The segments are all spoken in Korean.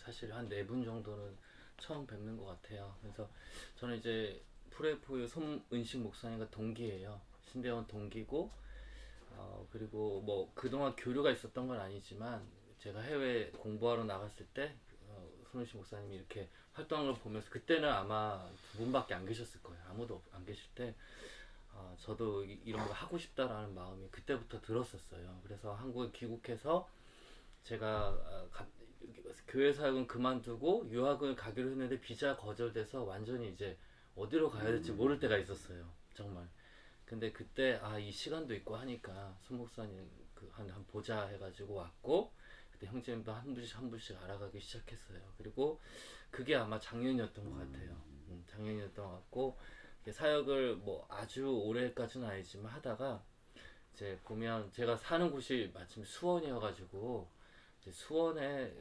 사실 한 네 분 정도는 처음 뵙는 것 같아요. 그래서 저는 이제 프레포의 손은식 목사님과 동기예요. 신대원 동기고, 그리고 뭐 그동안 교류가 있었던 건 아니지만 제가 해외 공부하러 나갔을 때 손은식 목사님이 이렇게 활동하는 걸 보면서, 그때는 아마 두 분밖에 안 계셨을 거예요. 아무도 안 계실 때 저도 이런 거 하고 싶다라는 마음이 그때부터 들었었어요. 그래서 한국에 귀국해서 제가 교회 사역은 그만두고 유학을 가기로 했는데 비자 거절돼서 완전히 이제 어디로 가야 될지 모를 때가 있었어요. 정말. 근데 그때 이 시간도 있고 하니까 손 목사님 한 보자 해가지고 왔고, 그때 형제님도 한 분씩 한 분씩 알아가기 시작했어요. 그리고 그게 아마 작년이었던 것 같아요. 작년이었던 것 같고, 사역을 뭐 아주 오래까지는 아니지만 하다가 이제 보면 제가 사는 곳이 마침 수원이어가지고 이제 수원에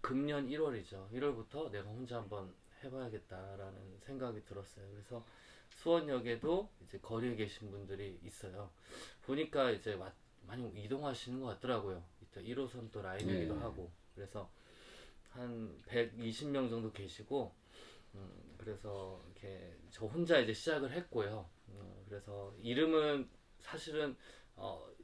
금년 1월이죠. 1월부터 내가 혼자 한번 해봐야겠다라는 생각이 들었어요. 그래서 수원역에도 이제 거리에 계신 분들이 있어요. 보니까 이제 많이 이동하시는 것 같더라고요. 1호선 또 라인이기도 하고. 그래서 한 120명 정도 계시고, 그래서 이렇게 저 혼자 이제 시작을 했고요. 그래서 이름은 사실은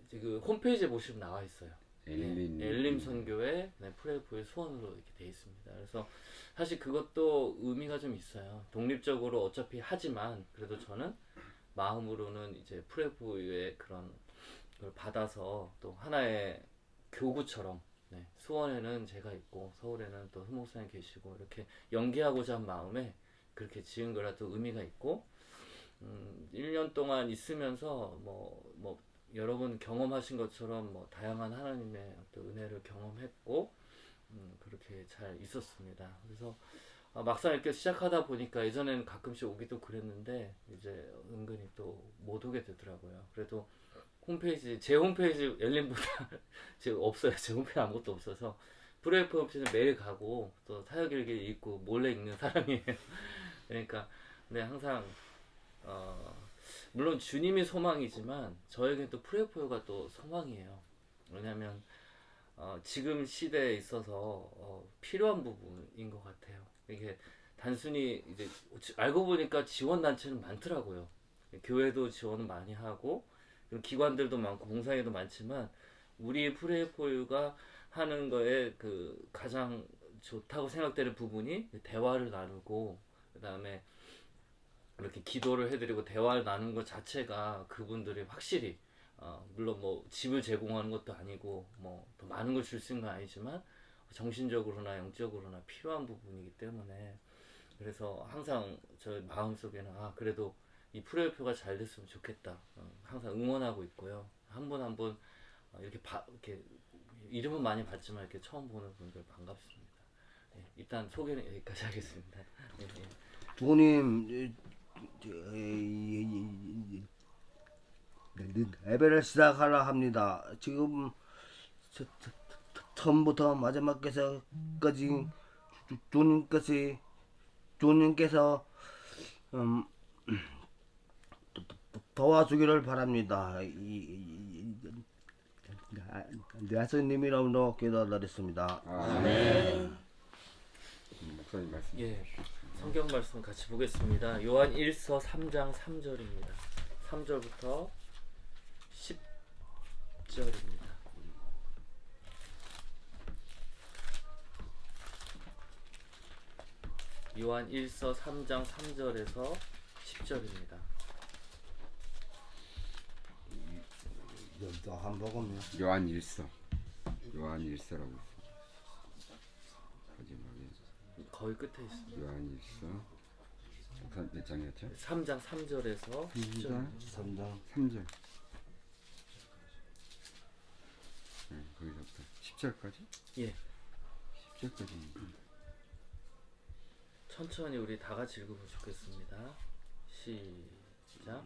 이제 그 홈페이지에 보시면 나와 있어요. 엘림 선교회 프레포의 수원으로 이렇게 돼 있습니다. 그래서 사실 그것도 의미가 좀 있어요. 독립적으로 어차피 하지만 그래도 저는 마음으로는 이제 프레포의 그런 걸 받아서 또 하나의 교구처럼, 수원에는 제가 있고 서울에는 또 손목사님 계시고 이렇게 연계하고자 한 마음에 그렇게 지은 거라도 의미가 있고, 1년 동안 있으면서 뭐 여러분 경험하신 것처럼 뭐 다양한 하나님의 어떤 은혜를 경험했고, 그렇게 잘 있었습니다. 그래서 막상 이렇게 시작하다 보니까 예전에는 가끔씩 오기도 그랬는데 이제 은근히 또 못 오게 되더라고요. 그래도 제 홈페이지 엘림보다 지금 없어요. 제 홈페이지 아무것도 없어서 프로에프 홈페이지는 매일 가고 또 사역일기 읽고 몰래 읽는 사람이에요. 그러니까 근데 항상 물론 주님이 소망이지만 저에겐 또 프레포가 또 소망이에요. 왜냐하면 지금 시대에 있어서 필요한 부분인 것 같아요. 이게 단순히 이제 알고 보니까 지원 단체는 많더라고요. 교회도 지원을 많이 하고 기관들도 많고 봉사회도 많지만 우리 프레포유가 하는 거에 그 가장 좋다고 생각되는 부분이 대화를 나누고, 그 다음에 이렇게 기도를 해드리고 대화를 나누는 것 자체가 그분들이 확실히 물론 뭐 집을 제공하는 것도 아니고 뭐 더 많은 걸 줄 수 있는 건 아니지만 정신적으로나 영적으로나 필요한 부분이기 때문에, 그래서 항상 저 마음속에는 그래도 이 프로표가 잘 됐으면 좋겠다 항상 응원하고 있고요. 한 분 한 분 이렇게 이름은 많이 봤지만 이렇게 처음 보는 분들 반갑습니다. 일단 소개는 여기까지 하겠습니다. 주님, 예배를 시작하려 합니다. 지금 처음부터 마지막까지 주님께서 도와주기를 바랍니다. 예수님 이름으로 기도드렸습니다. 아멘. 목사님 말씀. 성경 말씀 같이 보겠습니다. 요한 1서 3장 3절입니다. 3절부터 10절입니다. 요한 1서 3장 3절에서 10절입니다. 한 복음요. 요한 1서. 요한 1서라고 있어. 마지막에 거의 끝에 있습니다. 요한 1서. 몇 장이었죠? 3장 3절에서 10절. 3장 3절. 거기서부터 10절까지? 예. 10절까지. 천천히 우리 다 같이 읽어보면 좋겠습니다. 시작.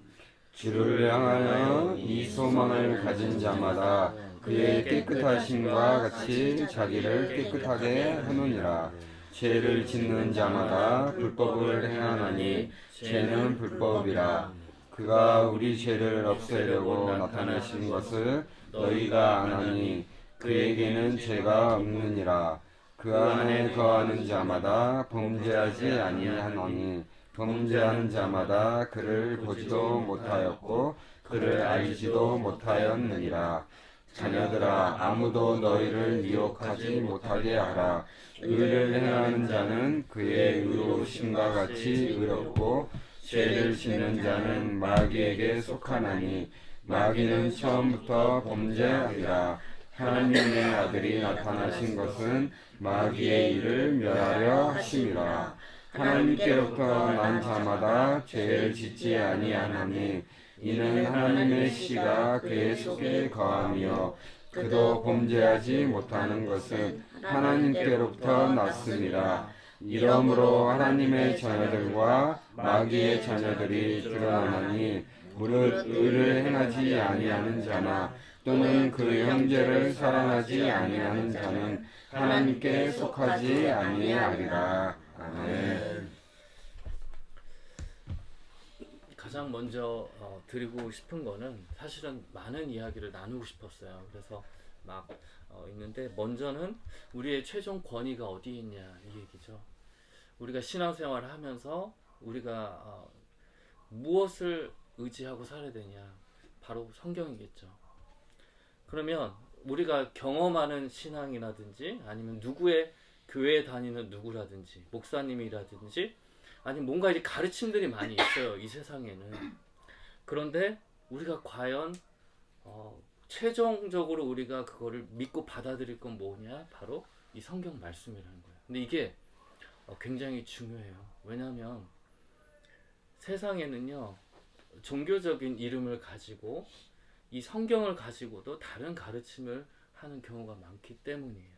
주를 향하여 이 소망을 가진 자마다 그의 깨끗하심과 같이 자기를 깨끗하게 하느니라. 죄를 짓는 자마다 불법을 행하나니 죄는 불법이라. 그가 우리 죄를 없애려고 나타내신 것을 너희가 아나니 그에게는 죄가 없느니라. 그 안에 거하는 자마다 범죄하지 아니하노니 범죄하는 자마다 그를 보지도 못하였고 그를 알지도 못하였느니라. 자녀들아, 아무도 너희를 미혹하지 못하게 하라. 의를 행하는 자는 그의 의로우심과 같이 의롭고 죄를 짓는 자는 마귀에게 속하나니 마귀는 처음부터 범죄하리라. 하나님의 아들이 나타나신 것은 마귀의 일을 멸하려 하심이라. 하나님께로부터 난 자마다 죄를 짓지 아니하나니 이는 하나님의 씨가 그의 속에 거하며 그도 범죄하지 못하는 것은 하나님께로부터 났습니다. 이러므로 하나님의 자녀들과 마귀의 자녀들이 드러나나니 무릇 의를 행하지 아니하는 자나 또는 그 형제를 사랑하지 아니하는 자는 하나님께 속하지 아니하리라. 아멘. 가장 먼저 드리고 싶은 거는 사실은 많은 이야기를 나누고 싶었어요. 그래서 막 있는데 먼저는 우리의 최종 권위가 어디에 있냐 이 얘기죠. 우리가 신앙생활을 하면서 우리가 무엇을 의지하고 살아야 되냐, 바로 성경이겠죠. 그러면 우리가 경험하는 신앙이라든지 아니면 누구의 교회에 다니는 누구라든지 목사님이라든지 아니면 뭔가 이제 가르침들이 많이 있어요, 이 세상에는. 그런데 우리가 과연 최종적으로 우리가 그거를 믿고 받아들일 건 뭐냐? 바로 이 성경 말씀이라는 거예요. 근데 이게 굉장히 중요해요. 왜냐하면 세상에는요, 종교적인 이름을 가지고 이 성경을 가지고도 다른 가르침을 하는 경우가 많기 때문이에요.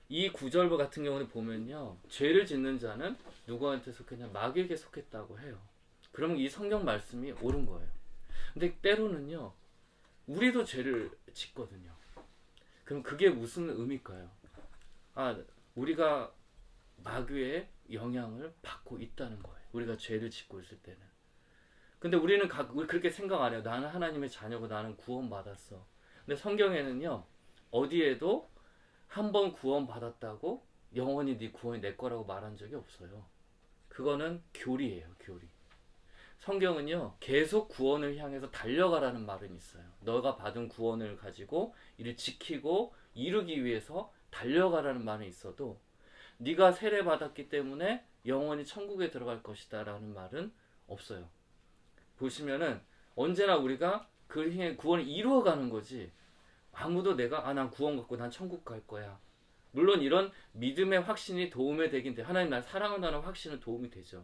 이 구절 같은 경우는 보면요, 죄를 짓는 자는 누구한테 속했냐? 마귀에게 속했다고 해요. 그러면 이 성경 말씀이 옳은 거예요. 근데 때로는요, 우리도 죄를 짓거든요. 그럼 그게 무슨 의미일까요? 우리가 마귀의 영향을 받고 있다는 거예요. 우리가 죄를 짓고 있을 때는. 근데 우리는 그렇게 생각 안 해요. 나는 하나님의 자녀고 나는 구원받았어. 근데 성경에는요, 어디에도 한 번 구원받았다고 영원히 네 구원이 내 거라고 말한 적이 없어요. 그거는 교리예요, 교리. 성경은요, 계속 구원을 향해서 달려가라는 말은 있어요. 너가 받은 구원을 가지고 이를 지키고 이루기 위해서 달려가라는 말은 있어도 네가 세례 받았기 때문에 영원히 천국에 들어갈 것이다 라는 말은 없어요. 보시면은 언제나 우리가 그 힘에 구원을 이루어가는 거지, 아무도 내가 난 구원 받고 난 천국 갈 거야. 물론 이런 믿음의 확신이 도움이 되긴 돼. 하나님 날 사랑한다는 확신은 도움이 되죠.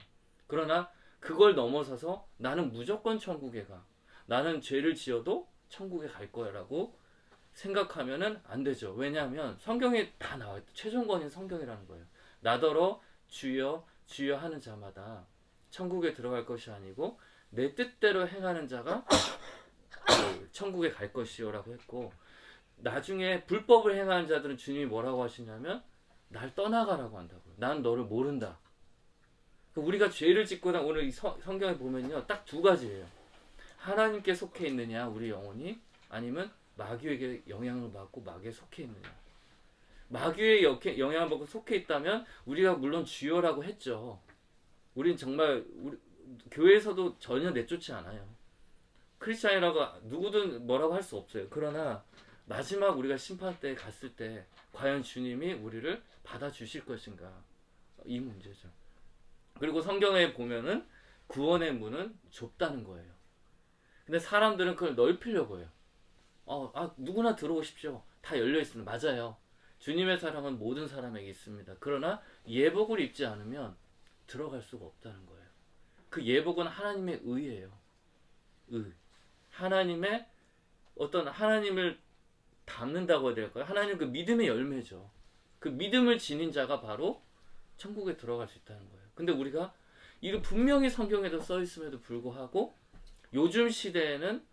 그러나 그걸 넘어서서 나는 무조건 천국에 가, 나는 죄를 지어도 천국에 갈 거야 라고 생각하면은 안 되죠. 왜냐하면 성경에 다 나와요. 최종권인 성경이라는 거예요. 나더러 주여 주여 하는 자마다 천국에 들어갈 것이 아니고 내 뜻대로 행하는 자가 천국에 갈 것이요 라고 했고, 나중에 불법을 행하는 자들은 주님이 뭐라고 하시냐면 날 떠나가라고 한다고요. 난 너를 모른다. 우리가 죄를 짓거나 오늘 이 성경에 보면요, 딱 두 가지예요. 하나님께 속해 있느냐 우리 영혼이, 아니면 마귀에게 영향을 받고 마귀에 속해 있느냐. 마귀의 영향을 받고 속해 있다면 우리가 물론 주여라고 했죠. 우린 정말 교회에서도 전혀 내쫓지 않아요. 크리스찬이라고 누구든 뭐라고 할 수 없어요. 그러나 마지막 우리가 심판 때 갔을 때 과연 주님이 우리를 받아주실 것인가, 이 문제죠. 그리고 성경에 보면은 구원의 문은 좁다는 거예요. 근데 사람들은 그걸 넓히려고 해요. 누구나 들어오십시오. 다 열려 있습니다. 맞아요. 주님의 사랑은 모든 사람에게 있습니다. 그러나 예복을 입지 않으면 들어갈 수가 없다는 거예요. 그 예복은 하나님의 의예요. 하나님의 어떤 하나님을 닮는다고 해야 될까요? 하나님 그 믿음의 열매죠. 그 믿음을 지닌 자가 바로 천국에 들어갈 수 있다는 거예요. 근데 우리가 이거 분명히 성경에도 써 있음에도 불구하고 요즘 시대에는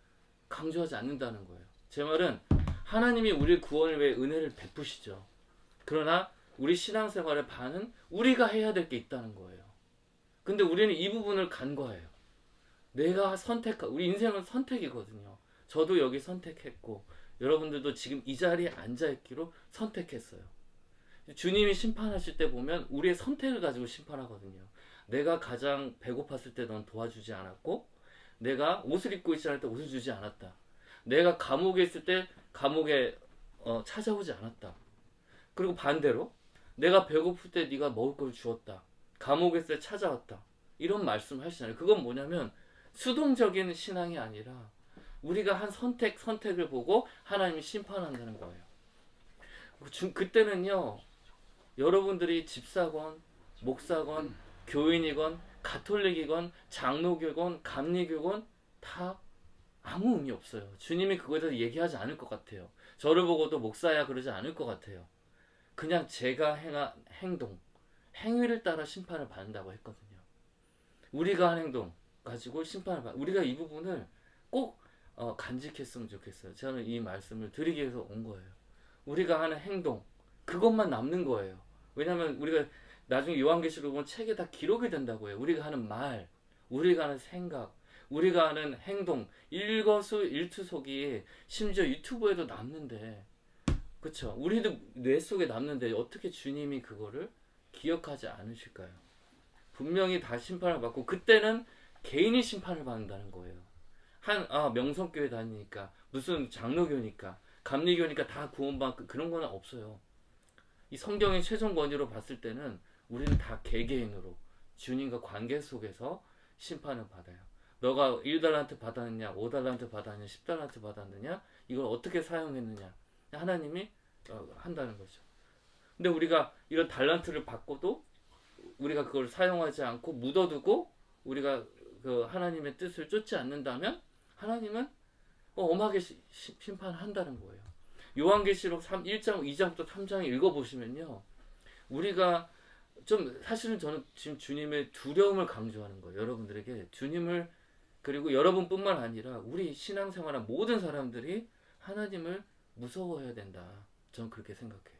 강조하지 않는다는 거예요. 제 말은 하나님이 우리 구원을 위해 은혜를 베푸시죠. 그러나 우리 신앙생활의 반은 우리가 해야 될 게 있다는 거예요. 근데 우리는 이 부분을 간과해요. 내가 우리 인생은 선택이거든요. 저도 여기 선택했고 여러분들도 지금 이 자리에 앉아있기로 선택했어요. 주님이 심판하실 때 보면 우리의 선택을 가지고 심판하거든요. 내가 가장 배고팠을 때 넌 도와주지 않았고, 내가 옷을 입고 있지 않을 때 옷을 주지 않았다. 내가 감옥에 있을 때 감옥에 찾아오지 않았다. 그리고 반대로 내가 배고플 때 네가 먹을 걸 주었다. 감옥에 있을 때 찾아왔다. 이런 말씀을 하시잖아요. 그건 뭐냐면 수동적인 신앙이 아니라 우리가 한 선택을 보고 하나님이 심판한다는 거예요. 그때는요, 여러분들이 집사건, 목사건, 교인이건, 가톨릭이건, 장로교건, 감리교건 다 아무 의미 없어요. 주님이 그거에 대해서 얘기하지 않을 것 같아요. 저를 보고도 목사야 그러지 않을 것 같아요. 그냥 제가 행한 행동, 행위를 따라 심판을 받는다고 했거든요. 우리가 한 행동 가지고 심판을 우리가 이 부분을 꼭 간직했으면 좋겠어요. 저는 이 말씀을 드리기 위해서 온 거예요. 우리가 하는 행동, 그것만 남는 거예요. 왜냐하면 우리가 나중에 요한계시록 보면 책에 다 기록이 된다고 해요. 우리가 하는 말, 우리가 하는 생각, 우리가 하는 행동, 일거수일투족이 심지어 유튜브에도 남는데, 그쵸? 우리도 뇌 속에 남는데 어떻게 주님이 그거를 기억하지 않으실까요? 분명히 다 심판을 받고, 그때는 개인이 심판을 받는다는 거예요. 명성교회 다니니까, 무슨 장로교니까, 감리교니까 다 구원받고, 그런 건 없어요. 이 성경의 최종 권위로 봤을 때는 우리는 다 개개인으로 주님과 관계 속에서 심판을 받아요. 너가 1달란트 받았느냐, 5달란트 받았느냐, 10달란트 받았느냐, 이걸 어떻게 사용했느냐, 하나님이 한다는 거죠. 근데 우리가 이런 달란트를 받고도 우리가 그걸 사용하지 않고 묻어두고 우리가 그 하나님의 뜻을 쫓지 않는다면 하나님은 엄하게 심판한다는 거예요. 요한계시록 1장, 2장부터 3장 읽어보시면요, 우리가 사실은 저는 지금 주님의 두려움을 강조하는 거예요. 여러분들에게 주님을, 그리고 여러분뿐만 아니라 우리 신앙생활한 모든 사람들이 하나님을 무서워해야 된다. 저는 그렇게 생각해요.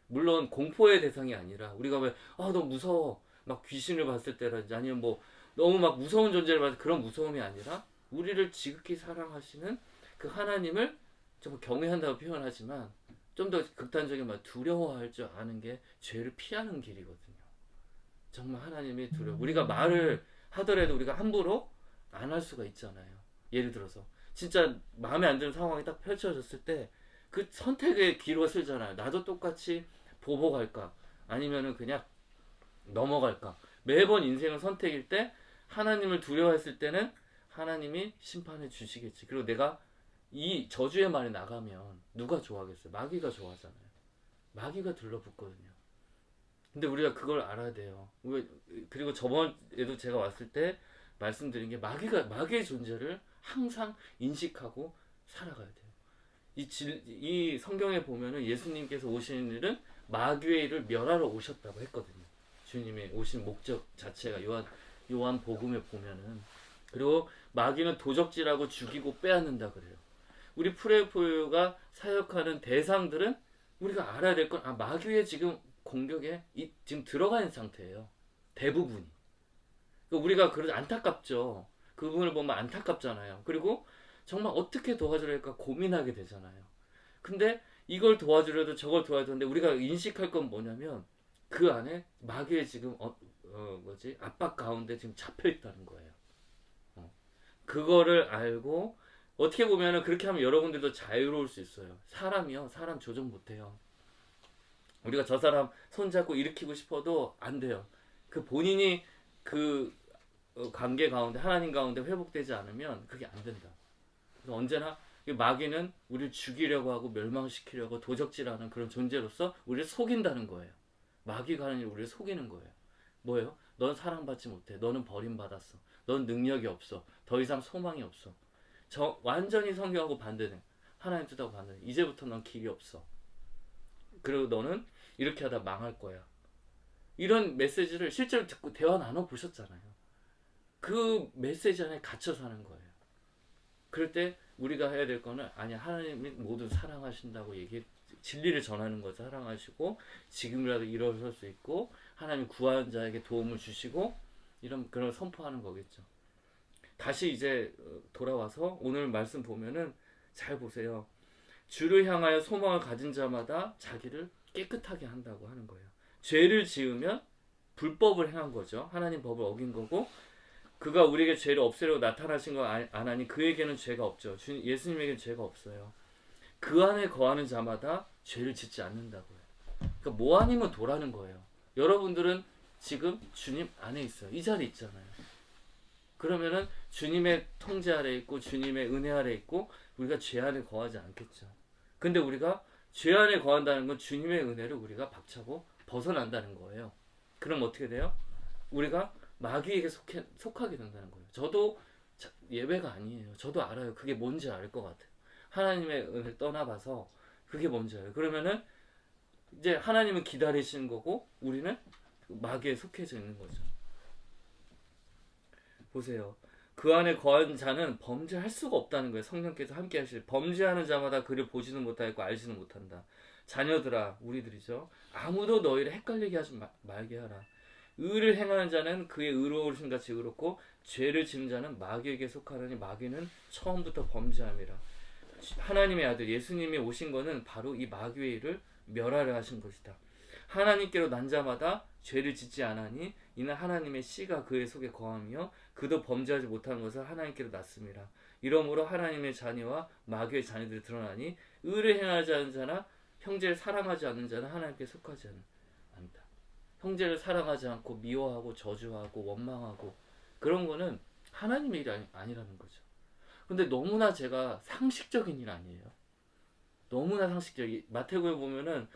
물론 공포의 대상이 아니라 우리가 왜 너무 무서워 막 귀신을 봤을 때라든지 아니면 뭐 너무 막 무서운 존재를 봤을 때 그런 무서움이 아니라 우리를 지극히 사랑하시는 그 하나님을 정말 경외한다고 표현하지만 좀 더 극단적인 말, 두려워할 줄 아는 게 죄를 피하는 길이거든요. 정말 하나님이 두려워. 우리가 말을 하더라도 우리가 함부로 안 할 수가 있잖아요. 예를 들어서 진짜 마음에 안 드는 상황이 딱 펼쳐졌을 때 그 선택의 기로가 쓰잖아요. 나도 똑같이 보복할까 아니면은 그냥 넘어갈까. 매번 인생은 선택일 때 하나님을 두려워했을 때는 하나님이 심판해 주시겠지. 그리고 내가 이 저주의 말이 나가면 누가 좋아하겠어요? 마귀가 좋아하잖아요. 마귀가 들러붙거든요. 근데 우리가 그걸 알아야 돼요. 그리고 저번에도 제가 왔을 때 말씀드린 게 마귀의 존재를 항상 인식하고 살아가야 돼요. 이 성경에 보면은 예수님께서 오시는 일은 마귀의 일을 멸하러 오셨다고 했거든요. 주님의 오신 목적 자체가 요한 복음에 보면은. 그리고 마귀는 도적질하고 죽이고 빼앗는다 그래요. 우리 프레포유가 사역하는 대상들은 우리가 알아야 될 건 마귀의 지금 공격에 지금 들어가 있는 상태예요. 대부분이. 그러니까 우리가 안타깝죠. 그 부분을 보면 안타깝잖아요. 그리고 정말 어떻게 도와줘야 할까 고민하게 되잖아요. 근데 이걸 도와주려도 저걸 도와야 되는데 우리가 인식할 건 뭐냐면 그 안에 마귀의 지금 압박 가운데 지금 잡혀 있다는 거예요. 그거를 알고 어떻게 보면은 그렇게 하면 여러분들도 자유로울 수 있어요. 사람이요, 사람 조정 못해요. 우리가 저 사람 손잡고 일으키고 싶어도 안 돼요. 그 본인이 그 관계 가운데 하나님 가운데 회복되지 않으면 그게 안 된다. 그래서 언제나 마귀는 우리를 죽이려고 하고 멸망시키려고 도적질하는 그런 존재로서 우리를 속인다는 거예요. 마귀가 하는 일 우리를 속이는 거예요. 뭐예요? 넌 사랑받지 못해. 너는 버림받았어. 넌 능력이 없어. 더 이상 소망이 없어. 완전히 성경하고 반대네. 하나님 뜻하고 반대네. 이제부터 넌 길이 없어. 그리고 너는 이렇게 하다 망할 거야. 이런 메시지를 실제로 듣고 대화 나눠보셨잖아요. 그 메시지 안에 갇혀 사는 거예요. 그럴 때 우리가 해야 될 거는 하나님이 모두 사랑하신다고 진리를 전하는 거죠. 사랑하시고 지금이라도 일어설 수 있고 하나님 구하는 자에게 도움을 주시고 이런 그런 선포하는 거겠죠. 다시 이제 돌아와서 오늘 말씀 보면은 잘 보세요. 주를 향하여 소망을 가진 자마다 자기를 깨끗하게 한다고 하는 거예요. 죄를 지으면 불법을 행한 거죠. 하나님 법을 어긴 거고, 그가 우리에게 죄를 없애려고 나타나신 거 안 하니 그에게는 죄가 없죠. 예수님에게는 죄가 없어요. 그 안에 거하는 자마다 죄를 짓지 않는다고요. 그러니까 뭐 아니면 도라는 거예요. 여러분들은 지금 주님 안에 있어요. 이 자리에 있잖아요. 그러면은 주님의 통제 아래 있고 주님의 은혜 아래 있고 우리가 죄 안에 거하지 않겠죠. 근데 우리가 죄 안에 거한다는 건 주님의 은혜를 우리가 박차고 벗어난다는 거예요. 그럼 어떻게 돼요? 우리가 마귀에게 속하게 된다는 거예요. 저도 예외가 아니에요. 저도 알아요. 그게 뭔지 알 것 같아요. 하나님의 은혜를 떠나봐서 그게 뭔지 알아요. 그러면은 이제 하나님은 기다리시는 거고 우리는 마귀에 속해져 있는 거죠. 보세요. 그 안에 거한 자는 범죄할 수가 없다는 거예요. 성령께서 함께 하실 범죄하는 자마다 그를 보지는 못하고 알지는 못한다. 자녀들아, 우리들이죠. 아무도 너희를 헷갈리게 하지 말게 하라. 의를 행하는 자는 그의 의로우신 같이 의롭고 죄를 지는 자는 마귀에게 속하느니 마귀는 처음부터 범죄함이라. 하나님의 아들 예수님이 오신 거는 바로 이 마귀의 일을 멸하려 하신 것이다. 하나님께로 난 자마다 죄를 짓지 않으니 이는 하나님의 씨가 그의 속에 거하며 그도 범죄하지 못하는 것을 하나님께로 났습니다. 이러므로 하나님의 자녀와 마귀의 자녀들이 드러나니 의를 행하지 않는 자나 형제를 사랑하지 않는 자는 하나님께 속하지 않는다. 형제를 사랑하지 않고 미워하고 저주하고 원망하고 그런 거는 하나님의 일이 아니라는 거죠. 근데 너무나 제가 상식적인 일 아니에요. 너무나 상식적인. 마태복음에 보면은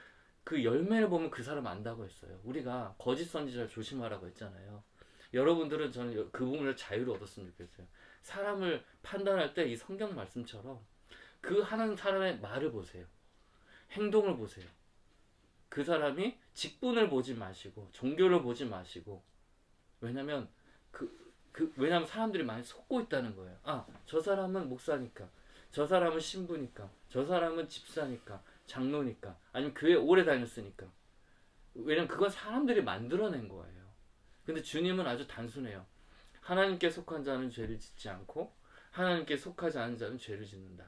그 열매를 보면 그 사람 안다고 했어요. 우리가 거짓 선지자를 조심하라고 했잖아요. 여러분들은 저는 그 부분을 자유를 얻었으면 좋겠어요. 사람을 판단할 때 이 성경 말씀처럼 그 하는 사람의 말을 보세요. 행동을 보세요. 그 사람이 직분을 보지 마시고 종교를 보지 마시고 왜냐면 왜냐면 사람들이 많이 속고 있다는 거예요. 아, 저 사람은 목사니까, 저 사람은 신부니까, 저 사람은 집사니까, 장로니까, 아니면 교회 오래 다녔으니까. 왜냐면 그건 사람들이 만들어낸 거예요. 근데 주님은 아주 단순해요. 하나님께 속한 자는 죄를 짓지 않고 하나님께 속하지 않은 자는 죄를 짓는다.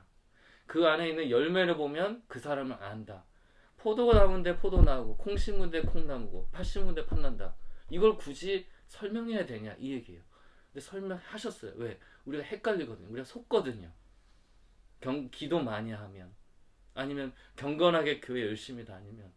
그 안에 있는 열매를 보면 그 사람을 안다. 포도나무인데 포도나무고 콩 심은데 콩나무고 팥 심은데 팥난다. 이걸 굳이 설명해야 되냐 이 얘기예요. 근데 설명하셨어요. 왜? 우리가 헷갈리거든요. 우리가 속거든요. 기도 많이 하면 아니면 경건하게 교회 열심히 다니면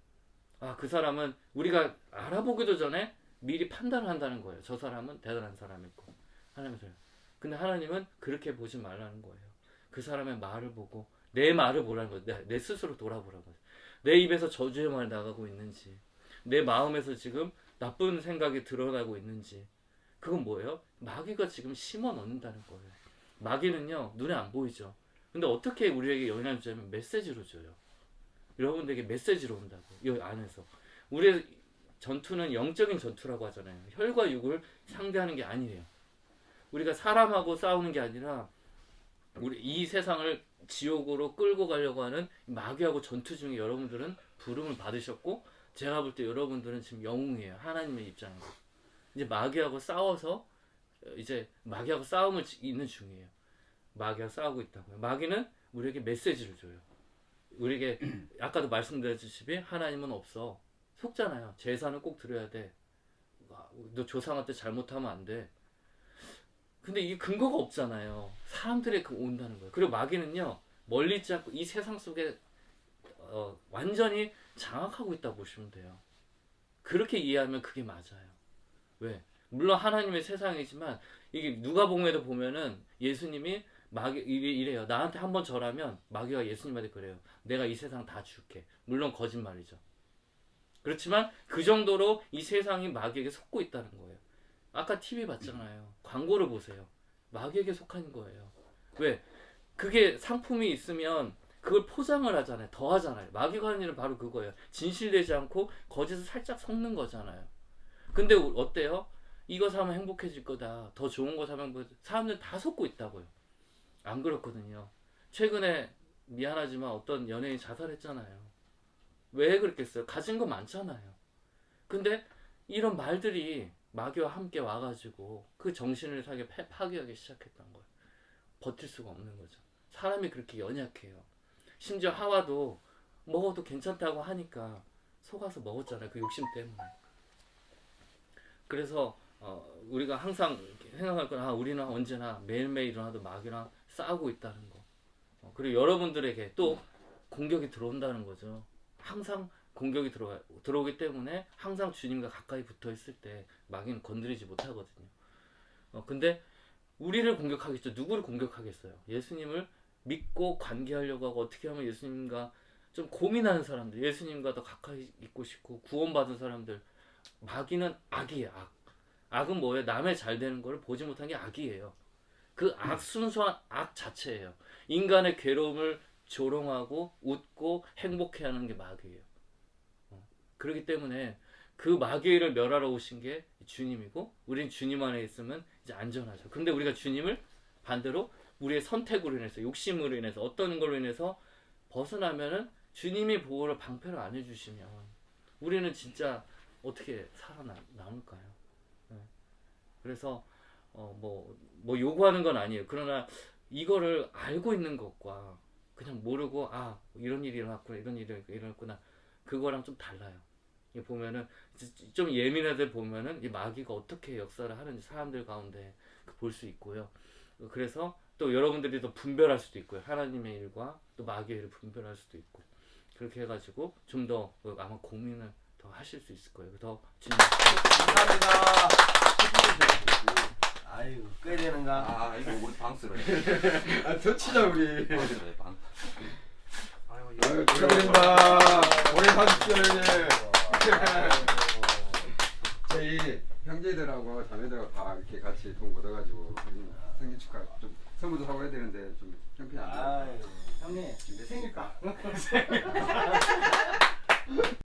그 사람은 우리가 알아보기도 전에 미리 판단을 한다는 거예요. 저 사람은 대단한 사람이고 하나님은 근데 하나님은 그렇게 보지 말라는 거예요. 그 사람의 말을 보고 내 말을 보라는 거예요. 내 스스로 돌아보라는 거예요. 내 입에서 저주의 말이 나가고 있는지 내 마음에서 지금 나쁜 생각이 드러나고 있는지 그건 뭐예요? 마귀가 지금 심어 넣는다는 거예요. 마귀는요 눈에 안 보이죠. 근데 어떻게 우리에게 영향을 주냐면 메시지로 줘요. 여러분들에게 메시지로 온다고. 이 안에서 우리의 전투는 영적인 전투라고 하잖아요. 혈과 육을 상대하는 게 아니에요. 우리가 사람하고 싸우는 게 아니라 우리 이 세상을 지옥으로 끌고 가려고 하는 마귀하고 전투 중에 여러분들은 부름을 받으셨고 제가 볼 때 여러분들은 지금 영웅이에요. 하나님의 입장에서. 이제 마귀하고 싸워서 이제 마귀하고 싸움을 있는 중이에요. 마귀하고 싸우고 있다고요. 마귀는 우리에게 메시지를 줘요. 우리에게 아까도 말씀드렸듯이 하나님은 없어. 속잖아요. 제사는 꼭 드려야 돼. 너 조상한테 잘못하면 안 돼. 근데 이게 근거가 없잖아요. 사람들이 온다는 거예요. 그리고 마귀는요 멀리 있지 않고 이 세상 속에 완전히 장악하고 있다고 보시면 돼요. 그렇게 이해하면 그게 맞아요. 왜? 물론 하나님의 세상이지만 이게 누가복음에도 보면은 예수님이 마귀 이래요. 나한테 한번 절하면 마귀가 예수님한테 그래요. 내가 이 세상 다 줄게. 물론 거짓말이죠. 그렇지만 그 정도로 이 세상이 마귀에게 속고 있다는 거예요. 아까 TV 봤잖아요. 광고를 보세요. 마귀에게 속한 거예요. 왜? 그게 상품이 있으면 그걸 포장을 하잖아요. 더 하잖아요. 마귀가 하는 일은 바로 그거예요. 진실되지 않고 거짓을 살짝 섞는 거잖아요. 근데 어때요? 이거 사면 행복해질 거다. 더 좋은 거 사면 사람들 다 속고 있다고요. 안 그렇거든요. 최근에 미안하지만 어떤 연예인이 자살했잖아요. 왜 그랬겠어요? 가진 거 많잖아요. 근데 이런 말들이 마귀와 함께 와가지고 그 정신을 사게 파괴하기 시작했던 거예요. 버틸 수가 없는 거죠. 사람이 그렇게 연약해요. 심지어 하와도 먹어도 괜찮다고 하니까 속아서 먹었잖아요. 그 욕심 때문에. 그래서 우리가 항상 생각할 건 우리는 언제나 매일매일 일어나도 마귀랑 싸우고 있다는 거. 그리고 여러분들에게 또 공격이 들어온다는 거죠. 항상 공격이 들어오기 때문에 항상 주님과 가까이 붙어 있을 때 마귀는 건드리지 못하거든요. 근데 우리를 공격하겠죠. 누구를 공격하겠어요? 예수님을 믿고 관계하려고 하고 어떻게 하면 예수님과 좀 고민하는 사람들, 예수님과 더 가까이 있고 싶고 구원받은 사람들. 마귀는 악이에요. 악은 뭐예요? 남의 잘 되는 거를 보지 못한 게 악이에요. 그 순수한 악 자체예요. 인간의 괴로움을 조롱하고 웃고 행복해하는 게 마귀예요. 그렇기 때문에 그 마귀를 멸하러 오신 게 주님이고, 우린 주님 안에 있으면 이제 안전하죠. 근데 우리가 주님을 반대로 우리의 선택으로 인해서, 욕심으로 인해서, 어떤 걸로 인해서 벗어나면은 주님이 보호를 방패를 안 해주시면 우리는 진짜 어떻게 살아남을까요? 그래서 뭐 요구하는 건 아니에요. 그러나 이거를 알고 있는 것과 그냥 모르고 이런 일이 일어났구나, 이런 일이 일어났구나, 그거랑 좀 달라요. 보면은 좀 예민한 애들 보면은 이 마귀가 어떻게 역사를 하는지 사람들 가운데 볼 수 있고요. 그래서 또 여러분들이 더 분별할 수도 있고요. 하나님의 일과 또 마귀의 일을 분별할 수도 있고, 그렇게 해가지고 좀 더 아마 고민을 더 하실 수 있을 거예요. 더 주님 감사합니다. 아이고 꽤 되는가? 이거 우리 방스를 더 치자 우리. 방. 아유, 축하드립니다. 오래 사십시오 형님. 저희 형제들하고 자매들하고 다 이렇게 같이 돈 걷어가지고 생일 축하 좀 선물도 사고 해야 되는데 좀 형편이 안 돼요. 형님 생일까?